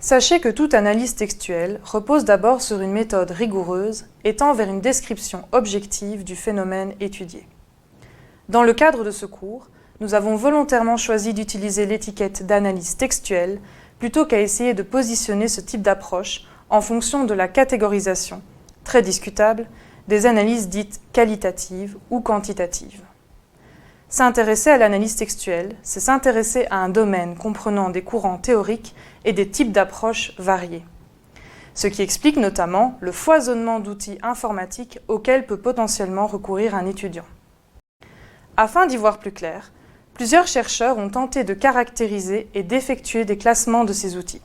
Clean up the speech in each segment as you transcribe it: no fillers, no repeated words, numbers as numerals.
Sachez que toute analyse textuelle repose d'abord sur une méthode rigoureuse et tend vers une description objective du phénomène étudié. Dans le cadre de ce cours, nous avons volontairement choisi d'utiliser l'étiquette d'analyse textuelle plutôt qu'à essayer de positionner ce type d'approche en fonction de la catégorisation, très discutable, des analyses dites qualitatives ou quantitatives. S'intéresser à l'analyse textuelle, c'est s'intéresser à un domaine comprenant des courants théoriques et des types d'approches variés. Ce qui explique notamment le foisonnement d'outils informatiques auxquels peut potentiellement recourir un étudiant. Afin d'y voir plus clair, plusieurs chercheurs ont tenté de caractériser et d'effectuer des classements de ces outils.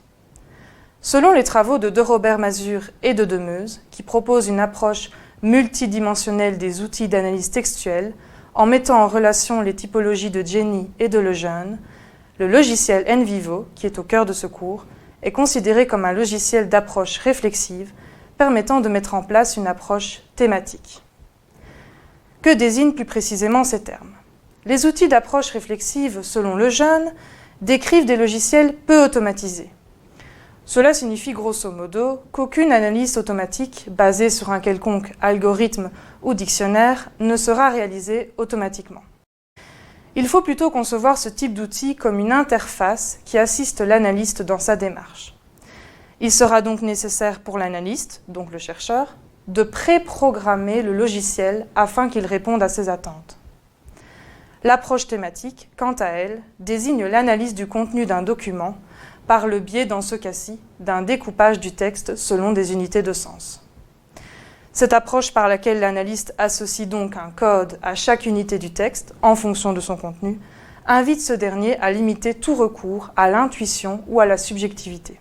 Selon les travaux de Robert Mazur et de Demeuse, qui proposent une approche multidimensionnelle des outils d'analyse textuelle, en mettant en relation les typologies de Jenny et de Lejeune, le logiciel NVivo, qui est au cœur de ce cours, est considéré comme un logiciel d'approche réflexive permettant de mettre en place une approche thématique. Que désignent plus précisément ces termes? Les outils d'approche réflexive, selon Lejeune, décrivent des logiciels peu automatisés. Cela signifie grosso modo qu'aucune analyse automatique basée sur un quelconque algorithme ou dictionnaire ne sera réalisée automatiquement. Il faut plutôt concevoir ce type d'outil comme une interface qui assiste l'analyste dans sa démarche. Il sera donc nécessaire pour l'analyste, donc le chercheur, de préprogrammer le logiciel afin qu'il réponde à ses attentes. L'approche thématique, quant à elle, désigne l'analyse du contenu d'un document par le biais, dans ce cas-ci, d'un découpage du texte selon des unités de sens. Cette approche par laquelle l'analyste associe donc un code à chaque unité du texte, en fonction de son contenu, invite ce dernier à limiter tout recours à l'intuition ou à la subjectivité.